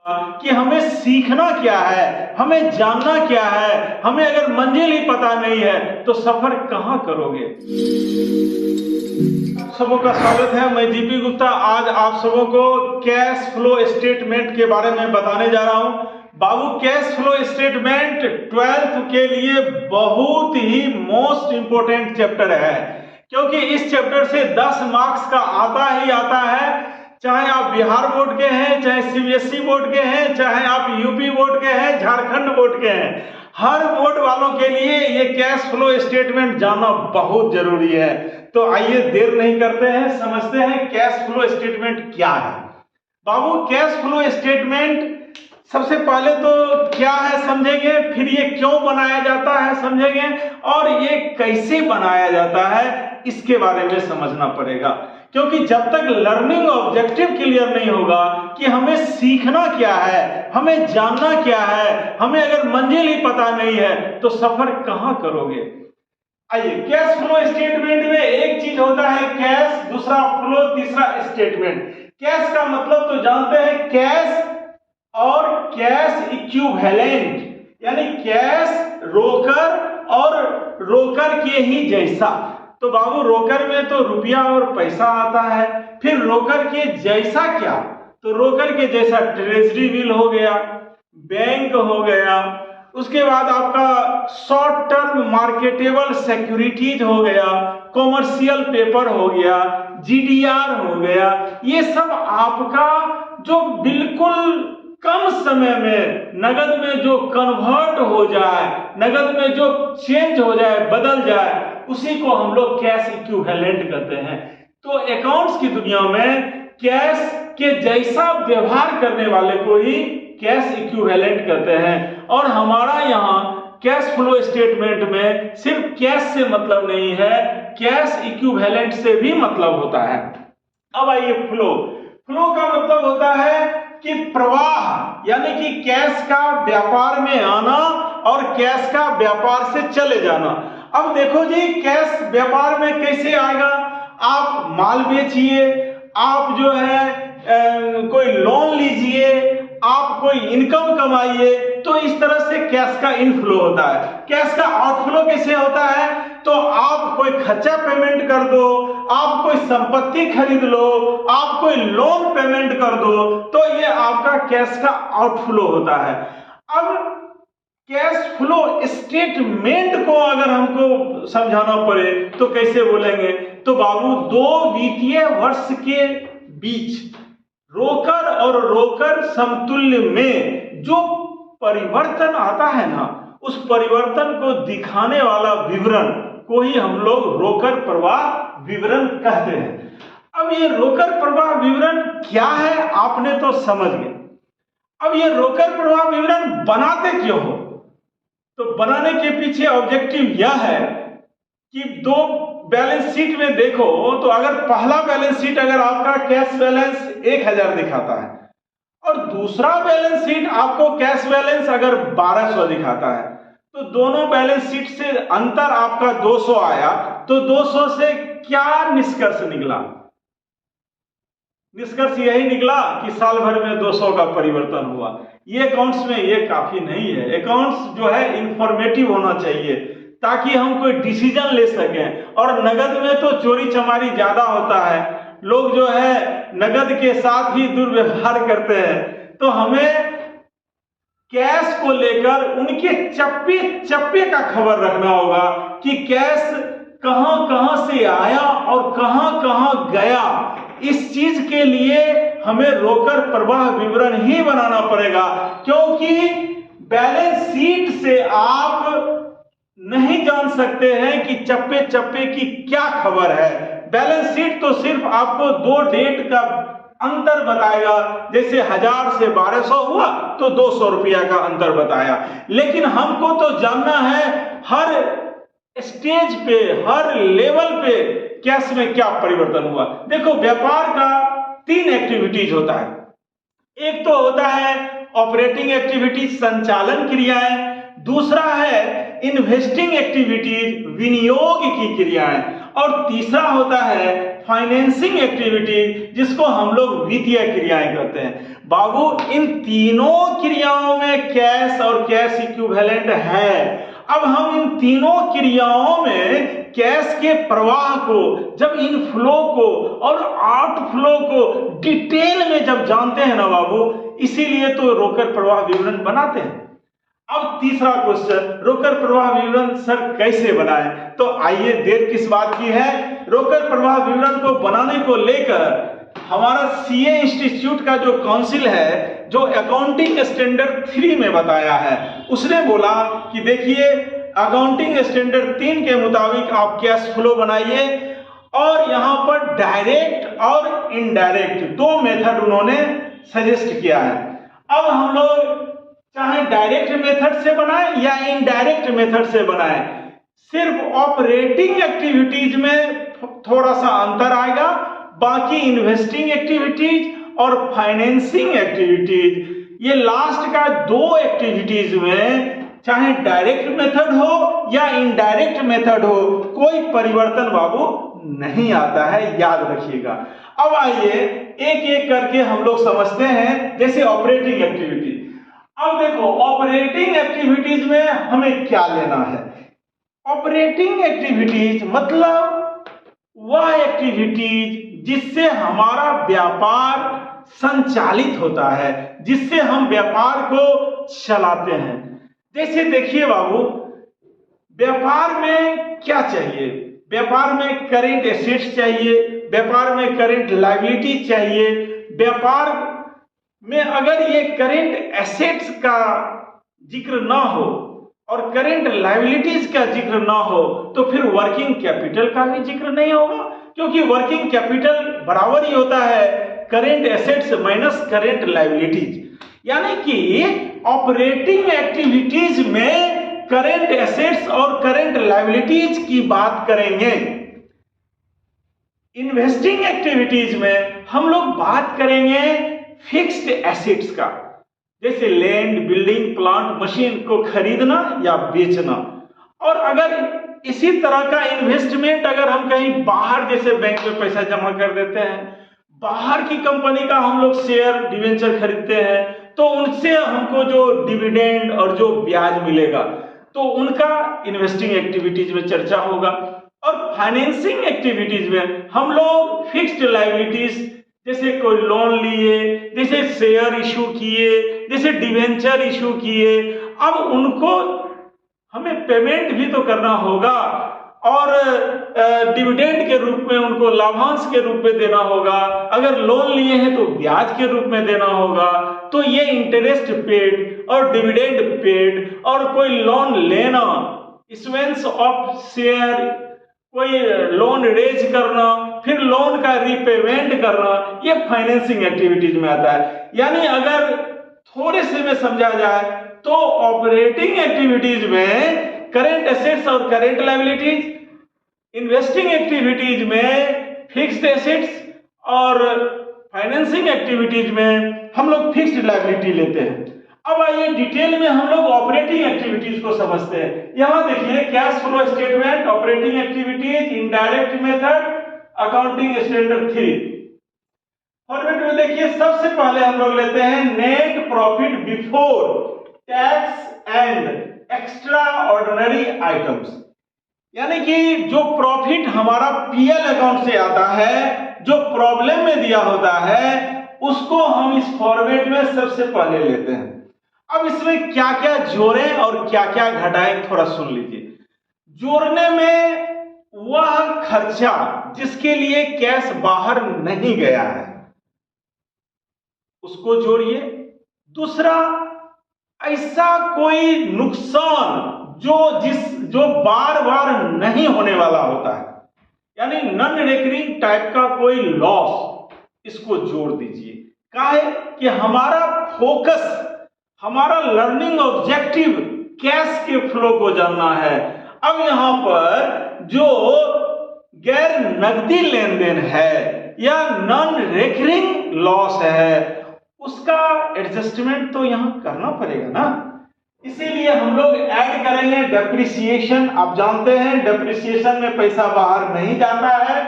कि हमें सीखना क्या है, हमें जानना क्या है। हमें अगर मंजिल ही पता नहीं है तो सफर कहां करोगे। सबों का स्वागत है। मैं जीपी गुप्ता आज आप सबों को कैश फ्लो स्टेटमेंट के बारे में बताने जा रहा हूं। बाबू, कैश फ्लो स्टेटमेंट 12th के लिए बहुत ही मोस्ट इंपोर्टेंट चैप्टर है, क्योंकि इस चैप्टर से 10 मार्क्स का आता ही आता है। चाहे आप बिहार बोर्ड के हैं, चाहे सीबीएसई बोर्ड के हैं, चाहे आप यूपी बोर्ड के हैं, झारखंड बोर्ड के हैं, हर बोर्ड वालों के लिए ये कैश फ्लो स्टेटमेंट जानना बहुत जरूरी है। तो आइए देर नहीं करते हैं, समझते हैं कैश फ्लो स्टेटमेंट क्या है। बाबू, कैश फ्लो स्टेटमेंट सबसे पहले तो क्या है समझेंगे, फिर ये क्यों बनाया जाता है समझेंगे, और ये कैसे बनाया जाता है इसके बारे में समझना पड़ेगा। क्योंकि जब तक लर्निंग ऑब्जेक्टिव क्लियर नहीं होगा कि हमें सीखना क्या है, हमें जानना क्या है, हमें अगर मंजिल ही पता नहीं है तो सफर कहां करोगे। आइए, कैश फ्लो स्टेटमेंट में एक चीज होता है कैश, दूसरा फ्लो, तीसरा स्टेटमेंट। कैश का मतलब तो जानते हैं, कैश और कैश इक्विवेलेंट, यानी कैश रोकर और रोकर के ही जैसा। तो बाबू, रोकर में तो रुपया और पैसा आता है, फिर रोकर के जैसा क्या, तो रोकर के जैसा ट्रेजरी बिल हो गया, बैंक हो गया, उसके बाद आपका शॉर्ट टर्म मार्केटेबल सिक्योरिटीज हो गया, कॉमर्शियल पेपर हो गया, जीडीआर हो गया। ये सब आपका जो बिल्कुल कम समय में नगद में जो कन्वर्ट हो जाए, नगद में जो चेंज हो जाए, बदल जाए, उसी को हम लोग कैश इक्विवेलेंट कहते हैं। तो अकाउंट्स की दुनिया में कैश के जैसा व्यवहार करने वाले को ही कैश इक्विवेलेंट कहते हैं। और हमारा यहाँ कैश फ्लो स्टेटमेंट में सिर्फ कैश से मतलब नहीं है, कैश इक्विवेलेंट से भी मतलब होता है। अब आइए, फ्लो का मतलब होता है कि प्रवाह, यानी कि कैश का व्यापार में आना और कैश का व्यापार से चले जाना। अब देखो जी, कैश व्यापार में कैसे आएगा। आप माल बेचिए, आप जो है कोई लोन लीजिए, आप कोई इनकम कमाइए, तो इस तरह से कैश का इनफ्लो होता है। कैश का आउटफ्लो कैसे होता है, तो आप कोई खर्चा पेमेंट कर दो, आप कोई संपत्ति खरीद लो, आप कोई लोन पेमेंट कर दो, तो ये आपका कैश का आउटफ्लो होता है। अब कैश फ्लो स्टेटमेंट को अगर हमको समझाना पड़े तो कैसे बोलेंगे, तो बाबू, 2 वित्तीय वर्ष के बीच रोकर और रोकर समतुल्य में जो परिवर्तन आता है ना, उस परिवर्तन को दिखाने वाला विवरण को ही हम लोग रोकर प्रवाह विवरण कहते हैं। अब ये रोकर प्रवाह विवरण क्या है आपने तो समझ गए। अब ये रोकर प्रवाह विवरण बनाते क्यों हो, तो बनाने के पीछे ऑब्जेक्टिव यह है कि 2 बैलेंस शीट में देखो, तो अगर पहला बैलेंस शीट अगर आपका कैश बैलेंस 1000 दिखाता है और दूसरा बैलेंस शीट आपको कैश बैलेंस अगर 1200 दिखाता है, तो दोनों बैलेंस शीट से अंतर आपका 200 आया, तो 200 से क्या निष्कर्ष निकला। निष्कर्ष यही निकला कि साल भर में 200 का परिवर्तन हुआ। ये अकाउंट्स में ये काफी नहीं है। अकाउंट्स जो है इंफॉर्मेटिव होना चाहिए ताकि हम कोई डिसीजन ले सकें। और नगद में तो चोरी चमारी ज्यादा होता है, लोग जो है नगद के साथ ही दुर्व्यवहार करते हैं। तो हमें कैश को लेकर उनके चप्पे चप्पे का खबर रखना होगा कि कैश कहां कहां से आया और कहां कहां गया। इस चीज के लिए हमें रोकर प्रवाह विवरण ही बनाना पड़ेगा, क्योंकि बैलेंस शीट से आप नहीं जान सकते हैं कि चप्पे चप्पे की क्या खबर है। बैलेंस शीट तो सिर्फ आपको 2 डेट का अंतर बताएगा, जैसे 1000 से 1200 हुआ तो 200 रुपया का अंतर बताया। लेकिन हमको तो जानना है हर स्टेज पे, हर लेवल पे कैश में क्या परिवर्तन हुआ। देखो, व्यापार का 3 एक्टिविटीज होता है। एक तो होता है ऑपरेटिंग एक्टिविटीज, संचालन क्रियाएं, दूसरा है इन्वेस्टिंग एक्टिविटीज, विनियोग की क्रियाएं, और तीसरा होता है फाइनेंसिंग एक्टिविटीज, जिसको हम लोग वित्तीय क्रियाएं कहते हैं। बाबू इन तीनों क्रियाओं में कैश और कैश इक्विवेलेंट है। अब हम इन तीनों क्रियाओं में कैश के प्रवाह को, जब इनफ्लो को और आउटफ्लो को डिटेल में जब जानते हैं ना बाबू, इसीलिए तो रोकड़ प्रवाह विवरण बनाते हैं। अब तीसरा क्वेश्चन, रोकड़ प्रवाह विवरण सर कैसे बनाएं? तो आइए, देर किस बात की है, रोकड़ प्रवाह विवरण को बनाने को लेकर हमारा सीए इंस्टीट्यूट का जो काउंसिल है, जो अकाउंटिंग स्टैंडर्ड 3 में बताया है, उसने बोला कि देखिए अकाउंटिंग स्टैंडर्ड 3 के मुताबिक आप कैश फ्लो बनाइए, और यहां पर डायरेक्ट और इनडायरेक्ट दो मेथड उन्होंने सजेस्ट किया है। अब हम लोग चाहे डायरेक्ट मेथड से बनाएं या इनडायरेक्ट मेथड से बनाएं, सिर्फ ऑपरेटिंग एक्टिविटीज में थोड़ा सा अंतर आएगा, बाकी इन्वेस्टिंग एक्टिविटीज और फाइनेंसिंग एक्टिविटीज, ये लास्ट का दो एक्टिविटीज में चाहे डायरेक्ट मेथड हो या इनडायरेक्ट मेथड हो, कोई परिवर्तन बाबू नहीं आता है, याद रखिएगा। अब आइए एक एक करके हम लोग समझते हैं। जैसे ऑपरेटिंग एक्टिविटी, अब देखो ऑपरेटिंग एक्टिविटीज में हमें क्या लेना है। ऑपरेटिंग एक्टिविटीज मतलब वह एक्टिविटीज जिससे हमारा व्यापार संचालित होता है, जिससे हम व्यापार को चलाते हैं। जैसे देखिए बाबू, व्यापार में क्या चाहिए, व्यापार में करेंट एसेट्स चाहिए, व्यापार में करेंट लायबिलिटी चाहिए। व्यापार में अगर ये करेंट एसेट्स का जिक्र ना हो और करेंट लायबिलिटीज का जिक्र ना हो, तो फिर वर्किंग कैपिटल का भी जिक्र नहीं होगा, क्योंकि वर्किंग कैपिटल बराबर ही होता है current assets minus current liabilities. यानी कि ऑपरेटिंग एक्टिविटीज में करेंट एसेट्स और करेंट लायबिलिटीज की बात करेंगे। इन्वेस्टिंग एक्टिविटीज में हम लोग बात करेंगे फिक्स्ड एसेट्स का, जैसे लैंड, बिल्डिंग, प्लांट, मशीन को खरीदना या बेचना। और अगर इसी तरह का इन्वेस्टमेंट अगर हम कहीं बाहर जैसे बैंक में पैसा जमा कर देते हैं, बाहर की कंपनी का हम लोग शेयर डिवेंचर खरीदते हैं, तो उनसे हमको जो डिविडेंड और जो ब्याज मिलेगा, तो उनका इन्वेस्टिंग एक्टिविटीज में चर्चा होगा। और फाइनेंसिंग एक्टिविटीज में हम लोग फिक्स्ड लायबिलिटीज, जैसे कोई लोन लिए, जैसे शेयर इशू किए, जैसे डिवेंचर इशू किए, अब उनको हमें पेमेंट भी तो करना होगा, और डिविडेंड के रूप में उनको लाभांश के रूप में देना होगा। अगर लोन लिए हैं तो ब्याज के रूप में देना होगा। तो ये इंटरेस्ट पेड और डिविडेंड पेड, और कोई लोन लेना, इश्यूएंस ऑफ शेयर, कोई लोन रेज करना, फिर लोन का रीपेमेंट करना, ये फाइनेंसिंग एक्टिविटीज में आता है। यानी अगर थोड़े से में समझा जाए तो ऑपरेटिंग एक्टिविटीज में करेंट एसेट्स और करेंट लायबिलिटीज, इन्वेस्टिंग एक्टिविटीज में फिक्स्ड एसेट्स, और फाइनेंसिंग एक्टिविटीज में हम लोग फिक्स्ड लायबिलिटी लेते हैं। अब आइए डिटेल में हम लोग ऑपरेटिंग एक्टिविटीज को समझते हैं। यहां देखिए cash flow statement, operating activities, indirect method, accounting standard 3। Format में देखिए सबसे पहले हम लोग लेते हैं net profit before tax and extra ordinary items. यानी कि जो प्रॉफिट हमारा पीएल अकाउंट से आता है, जो प्रॉब्लम में दिया होता है, उसको हम इस फॉर्मेट में सबसे पहले लेते हैं। अब इसमें क्या क्या जोड़ें और क्या क्या घटाएं, थोड़ा सुन लीजिए। जोड़ने में वह खर्चा जिसके लिए कैश बाहर नहीं गया है, उसको जोड़िए। दूसरा, ऐसा कोई नुकसान जो बार बार नहीं होने वाला होता है, यानी नॉन रिकरिंग टाइप का कोई लॉस, इसको जोड़ दीजिए। काहे कि हमारा फोकस, हमारा लर्निंग ऑब्जेक्टिव कैश के फ्लो को जानना है। अब यहां पर जो गैर नकदी लेन देन है या नॉन रिकरिंग लॉस है, उसका एडजस्टमेंट तो यहां करना पड़ेगा ना। इसीलिए हम लोग ऐड करेंगे डेप्रिसिएशन। आप जानते हैं डेप्रिसिएशन में पैसा बाहर नहीं जाता है।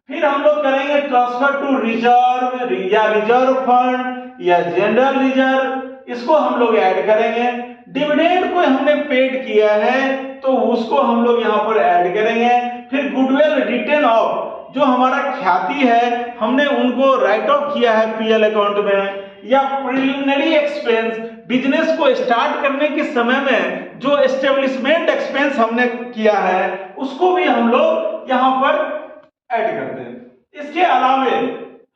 फिर हम लोग करेंगे ट्रांसफर टू रिजर्व या रिजर्व फंड या जनरल रिजर्व, इसको हम लोग ऐड करेंगे। डिविडेंड को हमने पेड किया है तो उसको हम लोग यहाँ पर ऐड करेंगे। फिर गुडविल रिटर्न ऑफ, जो हमारा ख्याति है हमने उनको राइट ऑफ किया है पीएल अकाउंट में, या प्रिलिमिनरी एक्सपेंस, बिजनेस को स्टार्ट करने के समय में जो एस्टेब्लिशमेंट एक्सपेंस हमने किया है उसको भी हम लोग यहाँ पर ऐड करते हैं। इसके अलावे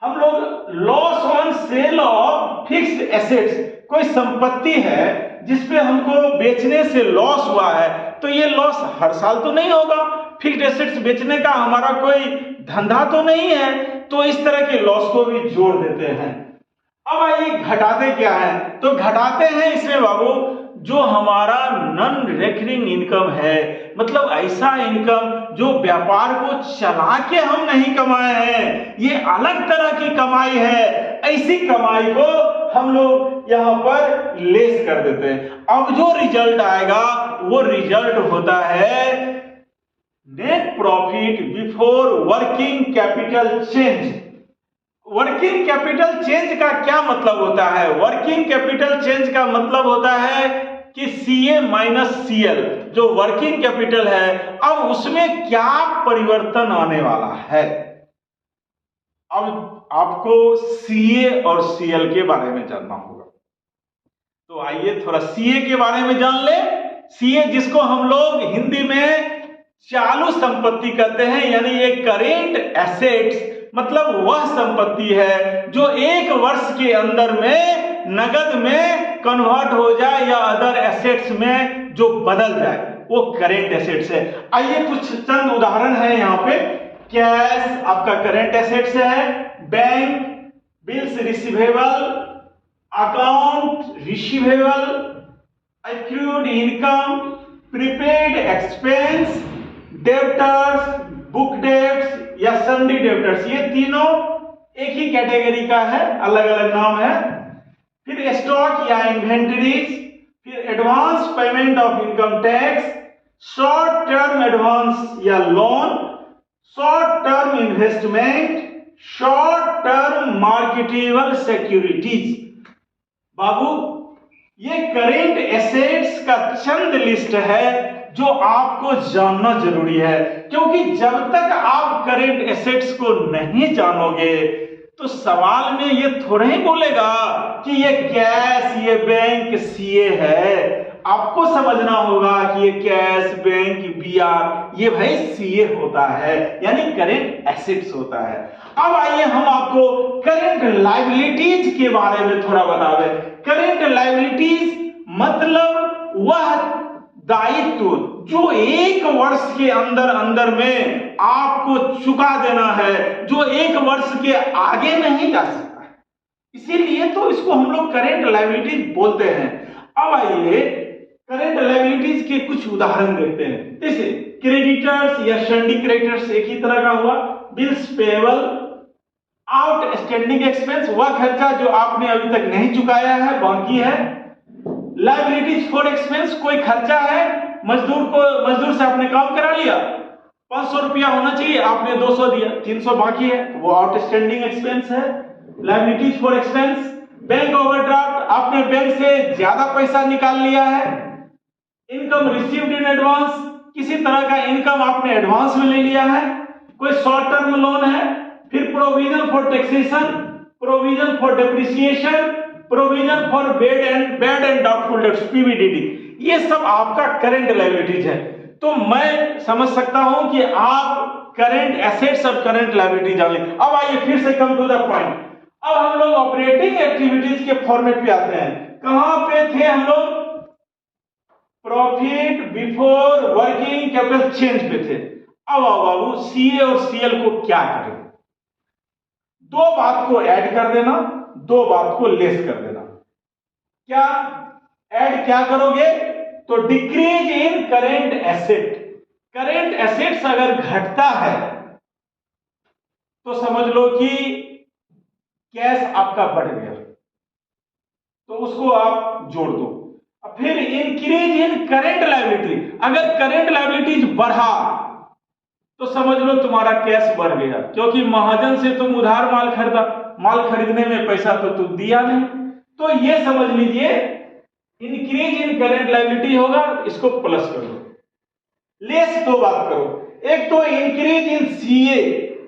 हम लोग loss on sale of fixed assets, कोई संपत्ति है जिसपे हमको बेचने से लॉस हुआ है, तो ये लॉस हर साल तो नहीं होगा, फिक्स्ड एसेट्स बेचने का हमारा कोई धंधा तो नहीं है, तो इस तरह के लॉस को भी जोड़ देते हैं। अब आइए घटाते क्या है, तो घटाते हैं इसमें बाबू जो हमारा नॉन रिकरिंग इनकम है, मतलब ऐसा इनकम जो व्यापार को चला के हम नहीं कमाए हैं, ये अलग तरह की कमाई है, ऐसी कमाई को हम लोग यहाँ पर लेस कर देते हैं। अब जो रिजल्ट आएगा वो रिजल्ट होता है net profit before working capital change. Working capital change का क्या मतलब होता है? वर्किंग कैपिटल चेंज का मतलब होता है कि CA माइनस CL, जो वर्किंग कैपिटल है, अब उसमें क्या परिवर्तन आने वाला है। अब आपको CA और CL के बारे में जानना होगा, तो आइए थोड़ा CA के बारे में जान ले। CA जिसको हम लोग हिंदी में चालू संपत्ति कहते हैं, यानी ये करेंट एसेट्स, मतलब वह संपत्ति है जो एक वर्ष के अंदर में नगद में कन्वर्ट हो जाए या अदर एसेट्स में जो बदल जाए, वो करेंट एसेट्स है। आइए कुछ चंद उदाहरण है यहाँ पे। कैश आपका करेंट एसेट्स है, bank bills receivable, account receivable, accrued income, prepaid expense, debtors, book debts या सन्डी डेब्टर्स, ये तीनों एक ही कैटेगरी का है, अलग अलग नाम है। फिर स्टॉक या इन्वेंटरीज, फिर advance payment of income tax, short term advance या loan, short term investment, short term marketable securities. बाबू ये करेंट एसेट्स का चंद लिस्ट है जो आपको जानना जरूरी है, क्योंकि जब तक आप करेंट एसेट्स को नहीं जानोगे तो सवाल में ये थोड़ा ही बोलेगा कि ये कैश, ये बैंक, CA है। आपको समझना होगा कि ये कैश, बैंक, BR ये भाई CA होता है, यानी करेंट एसेट्स होता है। अब आइए हम आपको करेंट लायबिलिटीज के बारे में थोड़ा बता दें। करेंट लायबिलिटीज मतलब वह दायित्व जो एक वर्ष के अंदर अंदर में आपको चुका देना है, जो एक वर्ष के आगे नहीं जा सकता है, इसीलिए तो इसको हम लोग करेंट लायबिलिटीज बोलते हैं। अब आइए करेंट लायबिलिटीज के कुछ उदाहरण देखते हैं। जैसे क्रेडिटर्स या सन्डी क्रेडिटर्स एक ही तरह का हुआ, बिल्स पेएबल, आउटस्टैंडिंग एक्सपेंस, वह खर्चा जो आपने अभी तक नहीं चुकाया है, बाकी है। लायबिलिटीज फॉर एक्सपेंस, कोई खर्चा है, मजदूर से आपने काम करा लिया, 500 रुपया होना चाहिए, आपने 200 दिया, 300 बाकी है, वो आउटस्टैंडिंग एक्सपेंस है। Liabilities for expense, bank overdraft, आपने बैंक से ज्यादा पैसा निकाल लिया है। इनकम रिसीव्ड इन एडवांस, किसी तरह का इनकम आपने एडवांस में ले लिया है। कोई शॉर्ट टर्म लोन है। फिर provision for taxation, provision for depreciation, provision for bad and doubtful debts, PBDD, ये सब आपका करेंट लायबिलिटीज है। तो मैं समझ सकता हूं कि आप करेंट एसेट्स और करेंट लायबिलिटी जान लें। अब आइए फिर से कम टू द पॉइंट। अब हम लोग ऑपरेटिंग एक्टिविटीज के फॉर्मेट पे आते हैं। कहां पे थे हम लोग? Profit before working capital change पे थे। अब आओ बाबू CA और CL को क्या करें? दो बात को ऐड कर देना, दो बात को लेस कर देना। क्या ऐड क्या करोगे? तो decrease in current asset. Current assets अगर घटता है तो समझ लो कि कैश आपका बढ़ गया, तो उसको आप जोड़ दो। फिर इंक्रीज इन करेंट लायबिलिटी, अगर करेंट लायबिलिटीज बढ़ा तो समझ लो तुम्हारा कैश बढ़ गया, क्योंकि महाजन से तुम उधार माल खरीदा, माल खरीदने में पैसा तो तुम दिया नहीं, तो ये समझ लीजिए इंक्रीज इन करेंट लायबिलिटी होगा, इसको प्लस करो। लेस दो बात करो, एक तो इंक्रीज इन सीए,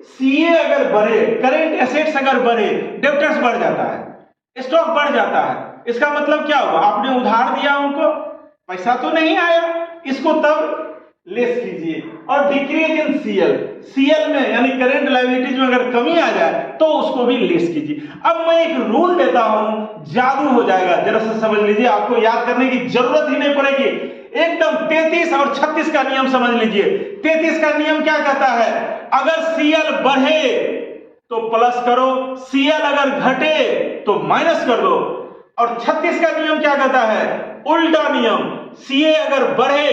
सीए अगर बढ़े, करेंट एसेट्स अगर बढ़े, डेब्टर्स बढ़ जाता है, स्टॉक बढ़ जाता है, इसका मतलब क्या हुआ, आपने उधार दिया उनको, पैसा तो नहीं आया, इसको तब लेस कीजिए। और डिक्रीज इन सीएल, सीएल में यानी करेंट लायबिलिटीज में अगर कमी आ जाए तो उसको भी लेस कीजिए। अब मैं एक रूल देता हूं, जादू हो जाएगा, जरा सा समझ लीजिए, आपको याद करने की जरूरत ही नहीं पड़ेगी, एकदम 33 और 36 का नियम समझ लीजिए। 33 का नियम क्या कहता है, अगर सीएल बढ़े तो प्लस करो, सीएल अगर घटे तो माइनस कर दो। और 36 का नियम क्या कहता है, उल्टा नियम, सीए अगर बढ़े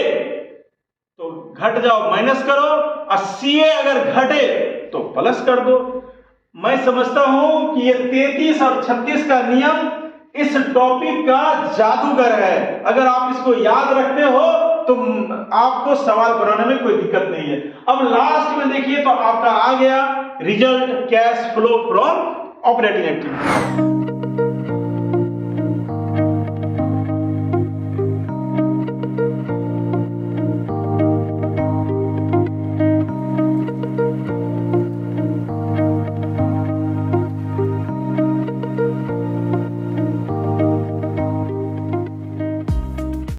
तो घट जाओ माइनस करो, और सीए अगर घटे तो प्लस कर दो। मैं समझता हूं कि ये 33 और 36 का नियम इस टॉपिक का जादूगर है। अगर आप इसको याद रखते हो तो आपको सवाल बनाने में कोई दिक्कत नहीं है। अब लास्ट में देखिए तो आपका आ गया result cash flow from operating activity.